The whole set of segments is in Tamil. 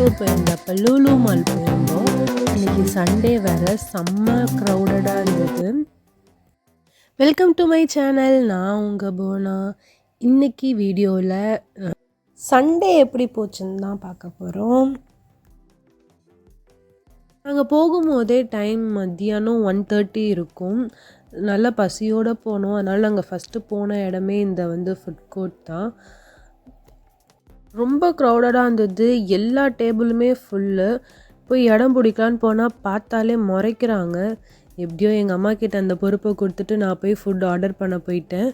பெங்களூர் போயிருந்தப்போ லூலூமால் போயிருந்தோம். இன்றைக்கி சண்டே வேறு, செம்ம க்ரௌடடாக இருந்தது. வெல்கம் டு மை சேனல், நான் உங்கள் போனா. இன்றைக்கி வீடியோவில் சண்டே எப்படி போச்சுன்னு தான் பார்க்க போகிறோம். நாங்கள் போகும்போதே டைம் மத்தியானம் 1:30 இருக்கும். நல்ல பசியோடு போனோம். அதனால் நாங்கள் ஃபஸ்ட்டு போன இடமே இந்த ஃபுட் கோர்ட் தான். ரொம்ப க்ரௌடடாக இருந்தது. எல்லா டேபிளுமே ஃபுல்லு. போய் இடம் பிடிக்கலான்னு போனால் பார்த்தாலே முறைக்கிறாங்க. எப்படியோ எங்கள் அம்மா கிட்ட அந்த பொறுப்பை கொடுத்துட்டு நான் போய் ஃபுட் ஆர்டர் பண்ண போயிட்டேன்.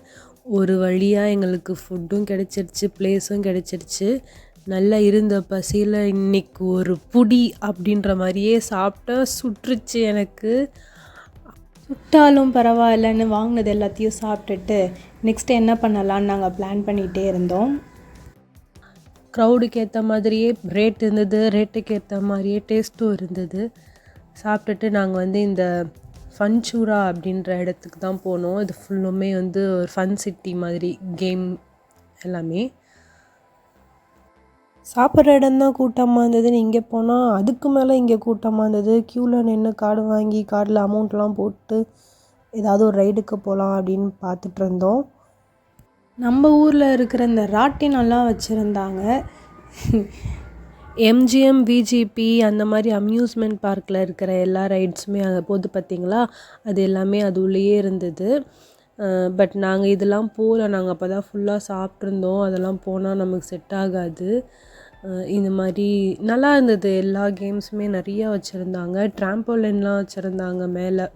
ஒரு வழியாக எங்களுக்கு ஃபுட்டும் கிடச்சிருச்சு, ப்ளேஸும் கிடச்சிருச்சு. நல்லா இருந்த பசியில் இன்றைக்கி ஒரு புடி அப்படின்ற மாதிரியே சாப்பிட்டேன். சுட்டுருச்சு எனக்கு. சுட்டாலும் பரவாயில்லன்னு வாங்கினது எல்லாத்தையும் சாப்பிட்டுட்டு நெக்ஸ்ட்டு என்ன பண்ணலான்னு நாங்கள் பிளான் பண்ணிகிட்டே இருந்தோம். க்ரௌடுக்கு ஏற்ற மாதிரியே ரேட் இருந்தது, ரேட்டுக்கு ஏற்ற மாதிரியே டேஸ்ட்டும் இருந்தது. சாப்பிட்டுட்டு நாங்கள் இந்த ஃபன்சூரா அப்படின்ற இடத்துக்கு தான் போனோம். இது ஃபுல்லுமே ஒரு ஃபன் சிட்டி மாதிரி, கேம் எல்லாமே. சாப்பிட்ற இடம் தான் கூட்டமாக இருந்ததுன்னு இங்கே போனால் அதுக்கு மேலே இங்கே கூட்டமாக இருந்தது. க்யூவில் நின்று கார்டு வாங்கி கார்டில் அமௌண்ட்லாம் போட்டு ஏதாவது ஒரு ரைடுக்கு போகலாம் அப்படின்னு பார்த்துட்டு இருந்தோம். நம்ம ஊரில் இருக்கிற இந்த ராட்டினெல்லாம் வச்சுருந்தாங்க. எம்ஜிஎம், விஜிபி அந்த மாதிரி அம்யூஸ்மெண்ட் பார்க்கில் இருக்கிற எல்லா ரைட்ஸுமே அங்கே போது பார்த்திங்களா, அது எல்லாமே அது உள்ளேயே இருந்தது. பட் நாங்கள் இதெல்லாம் போகல. நாங்கள் அப்போ தான் ஃபுல்லாக சாப்பிட்ருந்தோம். அதெல்லாம் போனால் நமக்கு செட் ஆகாது. இந்த மாதிரி நல்லா இருந்தது. எல்லா கேம்ஸுமே நிறையா வச்சுருந்தாங்க. ட்ராம்போலின்லாம் வச்சுருந்தாங்க மேலே.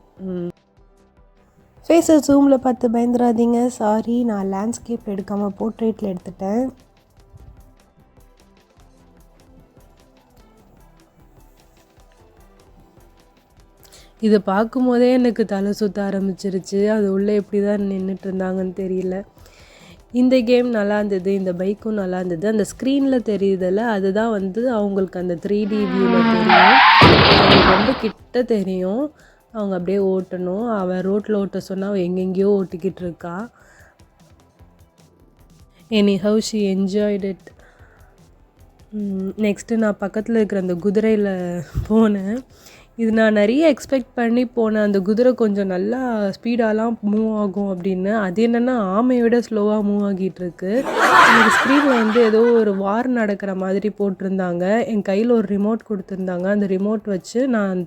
ஃபேஸை ஜூமில் பார்த்து பயந்துடாதீங்க. சாரி, நான் லேண்ட்ஸ்கேப் எடுக்காமல் போர்ட்ரேட்டில் எடுத்துட்டேன். இதை பார்க்கும்போதே எனக்கு தலை சுற்ற ஆரம்பிச்சிருச்சு. அது உள்ளே எப்படி தான் நின்றுட்டு இருந்தாங்கன்னு தெரியல. இந்த கேம் நல்லா இருந்தது. இந்த பைக்கும் நல்லா இருந்தது. அந்த ஸ்க்ரீனில் தெரியுதில்ல, அதுதான் அவங்களுக்கு அந்த 3D வியூவில் தெரியும். அவங்களுக்கு ரொம்ப கிட்ட தெரியும். அவங்க அப்படியே ஓட்டணும். அவள் ரோட்டில் ஓட்ட சொன்னால் அவள் எங்கெங்கேயோ ஓட்டிக்கிட்டு இருக்கா. Anyhow she enjoyed it. Next நான் பக்கத்தில் இருக்கிற அந்த குதிரையில் போனேன். இது நான் நிறைய எக்ஸ்பெக்ட் பண்ணி போனேன். அந்த குதிரை கொஞ்சம் நல்லா ஸ்பீடாலாம் மூவ் ஆகும் அப்படின்னு. அது என்னென்னா ஆமையை விட ஸ்லோவாக மூவ் ஆகிட்டுருக்கு. எனக்கு ஸ்க்ரீனில் ஏதோ ஒரு வார் நடக்கிற மாதிரி போட்டிருந்தாங்க. என் கையில் ஒரு ரிமோட் கொடுத்துருந்தாங்க. அந்த ரிமோட் வச்சு நான்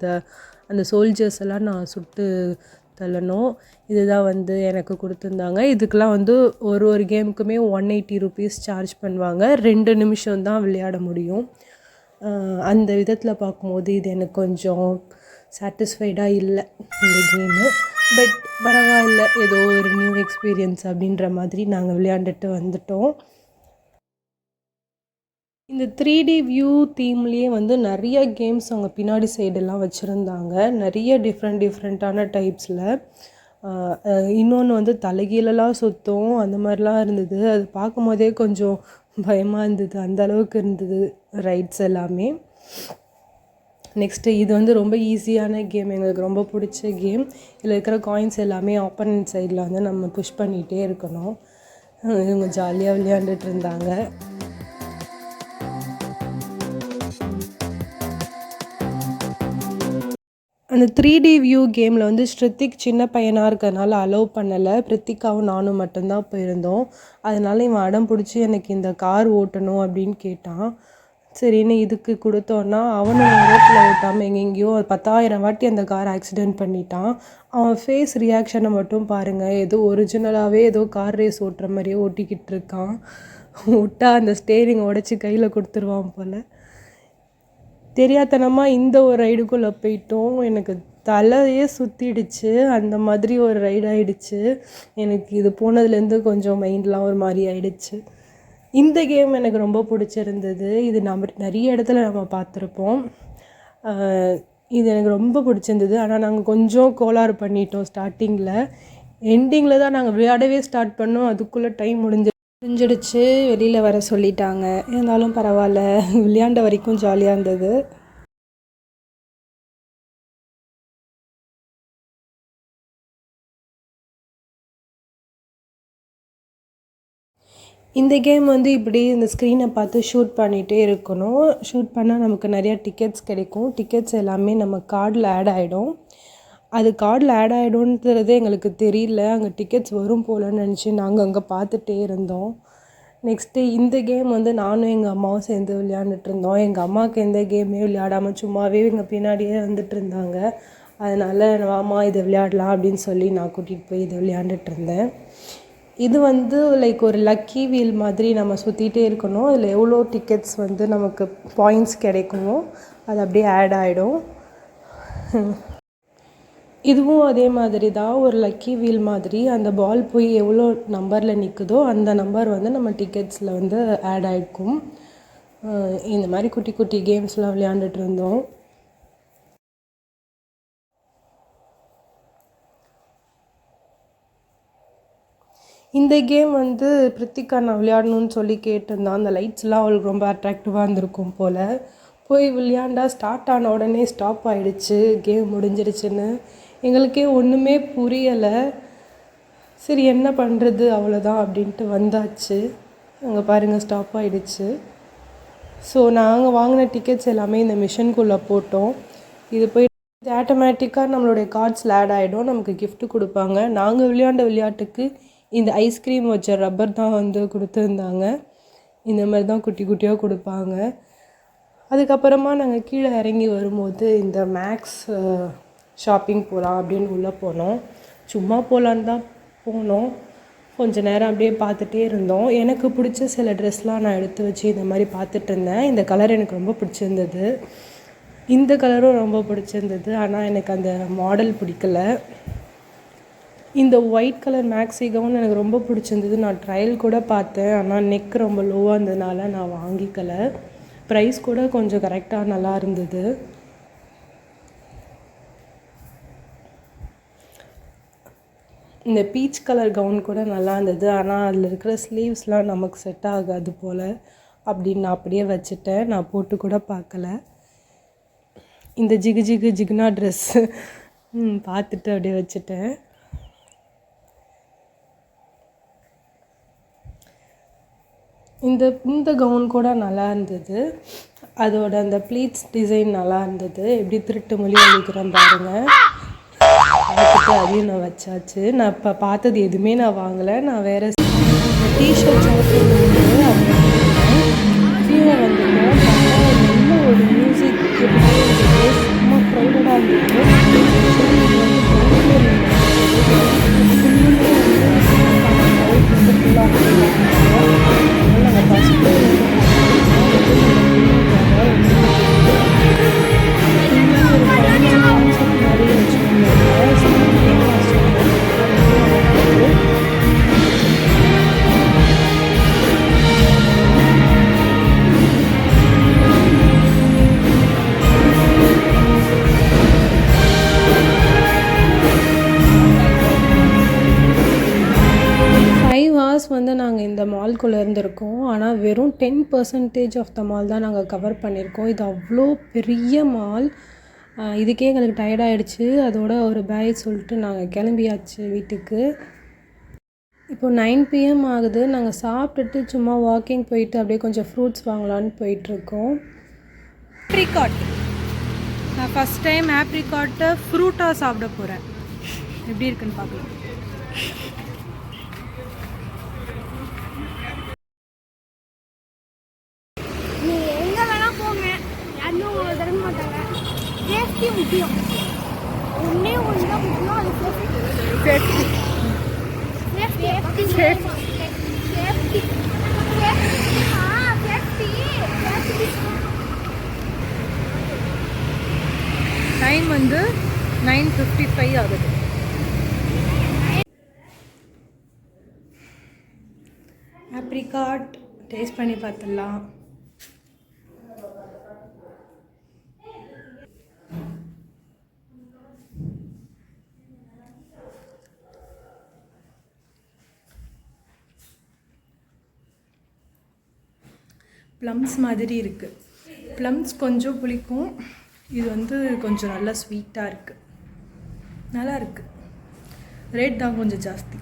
அந்த சோல்ஜர்ஸ் எல்லாம் நான் சுட்டு தள்ளணும். இதுதான் எனக்கு கொடுத்துருந்தாங்க. இதுக்கெலாம் ஒரு கேமுக்குமே 180 ருபீஸ் சார்ஜ் பண்ணுவாங்க. 2 நிமிஷம் தான் விளையாட முடியும். அந்த விதத்தில் பார்க்கும்போது இது எனக்கு கொஞ்சம் சாட்டிஸ்ஃபைடாக இல்லை இந்த கேமு. பட் பரவாயில்ல, ஏதோ ஒரு நியூ எக்ஸ்பீரியன்ஸ் அப்படின்ற மாதிரி நாங்கள் விளையாண்டுட்டு வந்துட்டோம். இந்த 3D வியூ தீம்லேயே நிறைய கேம்ஸ் அவங்க பின்னாடி சைடெல்லாம் வச்சுருந்தாங்க. நிறைய டிஃப்ரெண்ட்டான டைப்ஸில். இன்னொன்று தலைகீழலாம் சுற்றும், அந்த மாதிரிலாம் இருந்தது. அது பார்க்கும்போதே கொஞ்சம் பயமாக இருந்தது. அந்த அளவுக்கு இருந்தது ரைட்ஸ் எல்லாமே. நெக்ஸ்ட்டு இது ரொம்ப ஈஸியான கேம். எங்களுக்கு ரொம்ப பிடிச்ச கேம். இதில் இருக்கிற காயின்ஸ் எல்லாமே ஆப்போனன்ட் சைடில் நம்ம புஷ் பண்ணிகிட்டே இருக்கணும். இவங்க ஜாலியாக விளையாண்டுட்டு இருந்தாங்க. அந்த 3D வியூ கேமில் ஸ்ருத்திக் சின்ன பையனாக இருக்கிறதுனால அலோவ் பண்ணலை. பிரித்திகாவும் நானும் மட்டும்தான் போயிருந்தோம். அதனால் இவன் அடம் பிடிச்சி எனக்கு இந்த கார் ஓட்டணும் அப்படின்னு கேட்டான். சரின்னு இதுக்கு கொடுத்தோன்னா அவனும் ரோட்டில் ஓட்டாமல் எங்கெங்கேயோ 10,000 வாட்டி அந்த கார் ஆக்சிடெண்ட் பண்ணிட்டான். அவன் ஃபேஸ் ரியாக்ஷனை மட்டும் பாருங்கள். ஏதோ ஒரிஜினலாகவே ஏதோ கார் ரேஸ் ஓட்டுற மாதிரியே ஓட்டிக்கிட்டு இருக்கான். விட்டா அந்த ஸ்டேரிங் உடச்சி கையில் கொடுத்துருவான் போல். தெரியாதனமாக இந்த ஒரு ரைடுக்குள்ளே போயிட்டோம். எனக்கு தலையே சுற்றிடுச்சு. அந்த மாதிரி ஒரு ரைடு ஆகிடுச்சு. எனக்கு இது போனதுலேருந்து கொஞ்சம் மைண்ட்லாம் ஒரு மாதிரி ஆகிடுச்சு. இந்த கேம் எனக்கு ரொம்ப பிடிச்சிருந்தது. இது நம்ம நிறைய இடத்துல நம்ம பார்த்துருப்போம். இது எனக்கு ரொம்ப பிடிச்சிருந்தது. ஆனால் நாங்கள் கொஞ்சம் கோளாறு பண்ணிட்டோம் ஸ்டார்டிங்கில். எண்டிங்கில் தான் நாங்கள் விளையாடவே ஸ்டார்ட் பண்ணோம். அதுக்குள்ளே டைம் முடிஞ்சிடுச்சு. வெளியில் வர சொல்லிட்டாங்க. இருந்தாலும் பரவாயில்ல, விளையாண்ட வரைக்கும் ஜாலியாக இருந்தது. இந்த கேம் வந்து இப்படி இந்த ஸ்க்ரீனை பார்த்து ஷூட் பண்ணிகிட்டே இருக்கணும். ஷூட் பண்ணால் நமக்கு நிறையா டிக்கெட்ஸ் கிடைக்கும். டிக்கெட்ஸ் எல்லாமே நம்ம கார்டில் ஆட் ஆகிடும். அது கார்டில் ஆட் ஆகிடும்ன்றது எங்களுக்கு தெரியல. அங்கே டிக்கெட்ஸ் வரும் போலன்னு நினச்சி நாங்கள் அங்கே பார்த்துட்டே இருந்தோம். நெக்ஸ்ட்டு இந்த கேம் வந்து நானும் எங்கள் அம்மாவும் சேர்ந்து விளையாண்டுட்டு இருந்தோம். எங்கள் அம்மாவுக்கு எந்த கேமே விளையாடாமல் சும்மாவே எங்கள் பின்னாடியே வந்துட்டு இருந்தாங்க. அதனால் வாம்மா இதை விளையாடலாம் அப்படின்னு சொல்லி நான் கூட்டிகிட்டு போய் இதை விளையாண்டுட்டு இருந்தேன். இது வந்து லைக் ஒரு லக்கி வீல் மாதிரி நம்ம சுற்றிட்டே இருக்கணும். அதில் எவ்வளோ டிக்கெட்ஸ் வந்து நமக்கு பாயிண்ட்ஸ் கிடைக்குமோ அது அப்படியே ஆட் ஆகிடும். இதுவும் அதே மாதிரி தான், ஒரு லக்கி வீல் மாதிரி. அந்த பால் போய் எவ்வளோ நம்பரில் நிற்குதோ அந்த நம்பர் வந்து நம்ம டிக்கெட்ஸில் வந்து ஆட் ஆகிருக்கும். இந்த மாதிரி குட்டி குட்டி கேம்ஸ்லாம் விளையாண்டுட்டு இருந்தோம். இந்த கேம் வந்து பிரித்திகா நான் விளையாடணும்னு சொல்லி கேட்டிருந்தான். அந்த லைட்ஸ்லாம் அவளுக்கு ரொம்ப அட்ராக்டிவாக இருந்திருக்கும் போல். போய் விளையாண்டா ஸ்டார்ட் ஆன உடனே ஸ்டாப் ஆகிடுச்சு, கேம் முடிஞ்சிருச்சுன்னு. எங்களுக்கே ஒன்றுமே புரியலை. சரி என்ன பண்ணுறது அவ்வளோதான் அப்படின்ட்டு வந்தாச்சு. அங்கே பாருங்கள் ஸ்டாப் ஆகிடுச்சு. ஸோ நாங்கள் வாங்கின டிக்கெட்ஸ் எல்லாமே இந்த மிஷின்குள்ளே போட்டோம். இது போய் ஆட்டோமேட்டிக்காக நம்மளுடைய கார்ட்ஸில் ஆட் ஆகிடும். நமக்கு கிஃப்ட்டு கொடுப்பாங்க. நாங்கள் விளையாண்ட விளையாட்டுக்கு இந்த ஐஸ்கிரீம் வச்ச ரப்பர் தான் வந்து கொடுத்துருந்தாங்க. இந்த மாதிரி தான் குட்டி குட்டியாக கொடுப்பாங்க. அதுக்கப்புறமா நாங்கள் கீழே இறங்கி வரும்போது இந்த மேக்ஸ் ஷாப்பிங் போகலாம் அப்படின்னு உள்ளே போனோம். சும்மா போகலான்னு தான் போனோம். கொஞ்சம் நேரம் அப்படியே பார்த்துட்டே இருந்தோம். எனக்கு பிடிச்ச சில ட்ரெஸ்லாம் நான் எடுத்து வச்சு இந்த மாதிரி பார்த்துட்டு இருந்தேன். இந்த கலர் எனக்கு ரொம்ப பிடிச்சிருந்தது. இந்த கலரும் ரொம்ப பிடிச்சிருந்தது. ஆனால் எனக்கு அந்த மாடல் பிடிக்கல. இந்த ஒயிட் கலர் மேக்ஸி கவுன் எனக்கு ரொம்ப பிடிச்சிருந்தது. நான் ட்ரையல் கூட பார்த்தேன். ஆனால் நெக் ரொம்ப லோவாக இருந்ததுனால நான் வாங்கிக்கலை. ப்ரைஸ் கூட கொஞ்சம் கரெக்டாக நல்லா இருந்தது. இந்த பீச் கலர் கவுன் கூட நல்லா இருந்தது. ஆனால் அதில் இருக்கிற ஸ்லீவ்ஸ்லாம் நமக்கு செட் ஆகாது போல் அப்படின்னு நான் அப்படியே வச்சுட்டேன். நான் போட்டு கூட பார்க்கல. இந்த ஜிகு ஜிகு ஜிகுனா ட்ரெஸ்ஸு பார்த்துட்டு அப்படியே வச்சுட்டேன். இந்த கவுன் கூட நல்லா இருந்தது. அதோட அந்த ப்ளீட்ஸ் டிசைன் நல்லா இருந்தது. எப்படி திருட்டு மொழி அழிக்கிறேன் பாருங்கள். பார்த்துட்டு அதையும் நான் வச்சாச்சு. நான் இப்போ பார்த்தது எதுவுமே நான் வாங்கலை. நான் வேறு டிஷர்ட்ஸ் கீழே வந்துட்டோம். நல்ல ஒரு மியூசிக் எப்படி இருந்தது. சும்மா க்ரௌடடாக இருந்தது. வந்து நாங்கள் இந்த மால்குள்ளே இருந்திருக்கோம். ஆனால் வெறும் 10% ஆஃப் த மால் தான் நாங்கள் கவர் பண்ணியிருக்கோம். இது அவ்வளோ பெரிய மால். இதுக்கே எங்களுக்கு டயர்டாகிடுச்சு. அதோட ஒரு பாய் சொல்லிட்டு நாங்கள் கிளம்பியாச்சு வீட்டுக்கு. இப்போ 9 PM ஆகுது. நாங்கள் சாப்பிட்டுட்டு சும்மா வாக்கிங் போயிட்டு அப்படியே கொஞ்சம் ஃப்ரூட்ஸ் வாங்கலான்னு போயிட்டுருக்கோம். ஆப்ரிகாட், நான் ஃபஸ்ட் டைம் ஆப்ரிகாட்டை ஃப்ரூட்டாக சாப்பிட போகிறேன். எப்படி இருக்குன்னு பார்க்கலாம். சேஃப்டி முக்கியம். ஒன்றே ஒன்று தான் முக்கியம். அது safety. Safety safety safety safety. Time வந்து 9:55 ஆகுது. ஆப்ரிகாட் டேஸ்ட் பண்ணி பார்த்துடலாம். ப்ளம்ஸ் மாதிரி இருக்குது. ப்ளம்ஸ் கொஞ்சம் புளிக்கும். இது வந்து கொஞ்சம் நல்லா ஸ்வீட்டாக இருக்குது. நல்லா இருக்குது. ரேட் தான் கொஞ்சம் ஜாஸ்தி.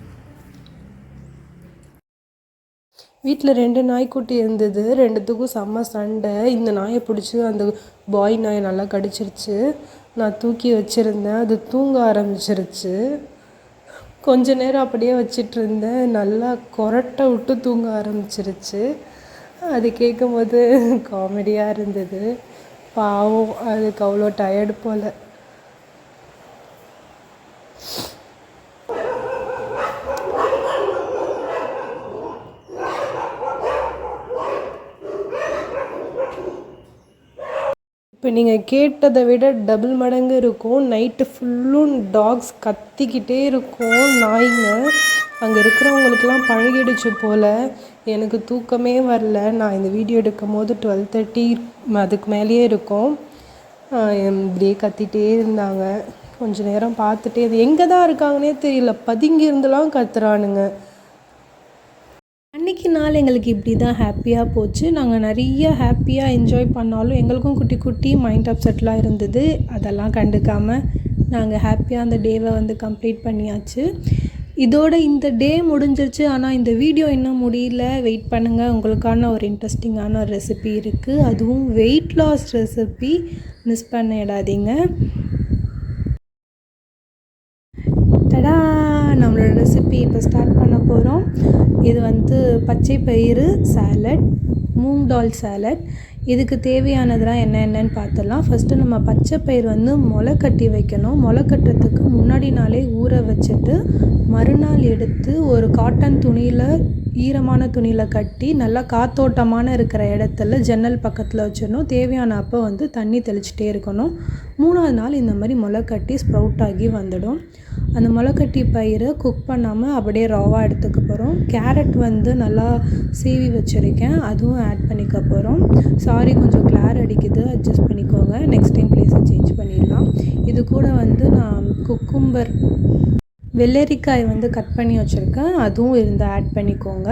வீட்டில் 2 நாய்க்குட்டி இருந்தது. 2த்துக்கும் செம்ம சண்டை. இந்த நாயை பிடிச்சி அந்த பாய் நாயை நல்லா கடிச்சிருச்சு. நான் தூக்கி வச்சுருந்தேன், அது தூங்க ஆரம்பிச்சிருச்சு. கொஞ்ச நேரம் அப்படியே வச்சிட்ருந்தேன், நல்லா கொரட்டை விட்டு தூங்க ஆரம்பிச்சிருச்சு. அது கேட்கும்போது காமெடியாக இருந்தது. பாவம், அதுக்கு அவ்வளோ டயர்டு போல். இப்போ நீங்கள் கேட்டதை விட டபுள் மடங்கு இருக்கும். நைட்டு ஃபுல்லும் டாக்ஸ் கத்திக்கிட்டே இருக்கும், நாய்ங்க. அங்கே இருக்கிறவங்களுக்கெல்லாம் பழகிடுச்சு போல். எனக்கு தூக்கமே வரல. நான் இந்த வீடியோ எடுக்கும் போது 12:30 அதுக்கு மேலேயே இருக்கும். இப்படியே கத்திகிட்டே இருந்தாங்க. கொஞ்சம் நேரம் பார்த்துட்டே, அது எங்கே தான் இருக்காங்கன்னே தெரியல, பதுங்கி இருந்தெல்லாம் கத்துறானுங்க. அன்றைக்கி நாள் எங்களுக்கு இப்படி தான் ஹாப்பியாக போச்சு. நாங்கள் நிறைய ஹாப்பியாக என்ஜாய் பண்ணாலும் எங்களுக்கும் குட்டி குட்டி மைண்ட் அப்செட்லாம் இருந்தது. அதெல்லாம் கண்டுக்காமல் நாங்கள் ஹாப்பியாக அந்த டேவை வந்து கம்ப்ளீட் பண்ணியாச்சு. இதோட இந்த டே முடிஞ்சிருச்சு. ஆனால் இந்த வீடியோ இன்னும் முடியல, வெயிட் பண்ணுங்கள். உங்களுக்கான ஒரு இன்ட்ரெஸ்டிங்கான ஒரு ரெசிபி இருக்குது, அதுவும் வெயிட் லாஸ் ரெசிபி. மிஸ் பண்ணிடாதீங்க. டடா, நம்மளோட ரெசிபி இப்போ ஸ்டார்ட் பண்ண போகிறோம். இது வந்து பச்சை பயிறு சாலட், மூங் தால் சாலட். இதுக்கு தேவையானதெல்லாம் என்னென்னு பார்த்துடலாம். ஃபஸ்ட்டு நம்ம பச்சை பயிர் வந்து முளை கட்டி வைக்கணும். முளை கட்டுறதுக்கு முன்னாடி நாளே ஊற வச்சுட்டு மறுநாள் எடுத்து ஒரு காட்டன் துணியில், ஈரமான துணியில் கட்டி நல்லா காத்தோட்டமான இருக்கிற இடத்துல ஜன்னல் பக்கத்தில் வச்சிடணும். தேவையான அப்போ வந்து தண்ணி தெளிச்சிட்டே இருக்கணும். 3ஆவது நாள் இந்த மாதிரி முளை கட்டி ஸ்ப்ரவுட் ஆகி வந்துடும். அந்த முளைக்கட்டி பயிரை குக் பண்ணாமல் அப்படியே ராவாக எடுத்துக்க போகிறோம். கேரட் வந்து நல்லா சீவி வச்சுருக்கேன், அதுவும் ஆட் பண்ணிக்க போகிறோம். சாரி, கொஞ்சம் கிளார் அடிக்குது, அட்ஜஸ்ட் பண்ணிக்கோங்க. நெக்ஸ்ட் டைம் ப்ளேஸை சேஞ்ச் பண்ணிடலாம். இது கூட வந்து நான் குக்கும்பர், வெள்ளரிக்காய் வந்து கட் பண்ணி வச்சுருக்கேன், அதுவும் இருந்து ஆட் பண்ணிக்கோங்க.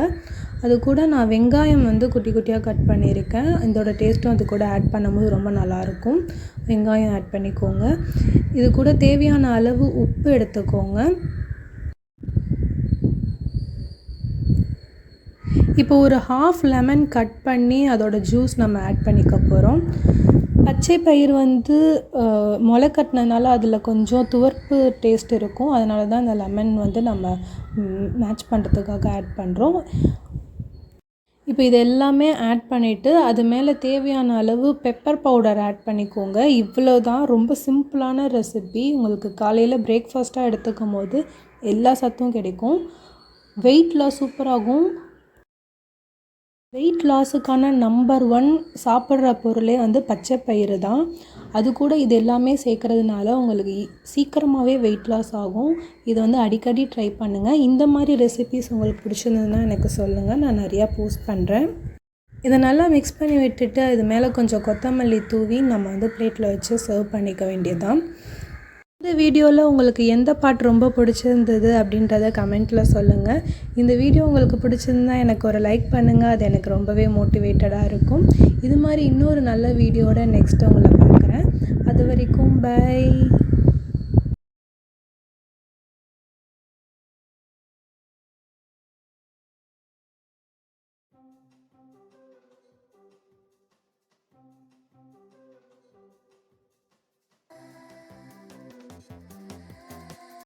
அது கூட நான் வெங்காயம் வந்து குட்டி குட்டியாக கட் பண்ணியிருக்கேன். இதோட டேஸ்ட்டும் அது கூட ஆட் பண்ணும்போது ரொம்ப நல்லாயிருக்கும். வெங்காயம் ஆட் பண்ணிக்கோங்க. இது கூட தேவையான அளவு உப்பு எடுத்துக்கோங்க. இப்போ ஒரு ஹாஃப் லெமன் கட் பண்ணி அதோட ஜூஸ் நம்ம ஆட் பண்ணிக்க போகிறோம். பச்சை பயிர் வந்து முளை கட்டினதுனால அதில் கொஞ்சம் துவர்ப்பு டேஸ்ட் இருக்கும். அதனால தான் இந்த லெமன் வந்து நம்ம மேட்ச் பண்ணுறதுக்காக ஆட் பண்ணுறோம். இப்போ இது எல்லாமே ஆட் பண்ணிவிட்டு அது மேலே தேவையான அளவு பெப்பர் பவுடர் ஆட் பண்ணிக்கோங்க. இவ்வளோ தான், ரொம்ப சிம்பிளான ரெசிபி. உங்களுக்கு காலையில் பிரேக்ஃபாஸ்ட்டாக எடுத்துக்கும் போது எல்லா சத்தும் கிடைக்கும். வெயிட் லாஸ் சூப்பராகும். வெயிட் லாஸுக்கான நம்பர் 1 சாப்பிட்ற பொருளே வந்து பச்சை பயிறு தான். அது கூட இது எல்லாமே சேர்க்குறதுனால உங்களுக்கு சீக்கிரமாகவே வெயிட் லாஸ் ஆகும். இதை வந்து அடிக்கடி ட்ரை பண்ணுங்கள். இந்த மாதிரி ரெசிபீஸ் உங்களுக்கு பிடிச்சிருந்ததுன்னா எனக்கு சொல்லுங்கள், நான் நிறையா போஸ்ட் பண்ணுறேன். இதை நல்லா மிக்ஸ் பண்ணி விட்டுட்டு இது மேலே கொஞ்சம் கொத்தமல்லி தூவி நம்ம வந்து பிளேட்டில் வச்சு சர்வ் பண்ணிக்க வேண்டியதுதான். இந்த வீடியோவில் உங்களுக்கு எந்த பார்ட் ரொம்ப பிடிச்சிருந்தது அப்படின்றத கமெண்ட்டில் சொல்லுங்கள். இந்த வீடியோ உங்களுக்கு பிடிச்சிருந்தா எனக்கு ஒரு லைக் பண்ணுங்கள், அது எனக்கு ரொம்பவே மோட்டிவேட்டடாக இருக்கும். இது மாதிரி இன்னொரு நல்ல வீடியோட நெக்ஸ்ட்டு உங்களை பார்க்குறேன். அது வரைக்கும் பை.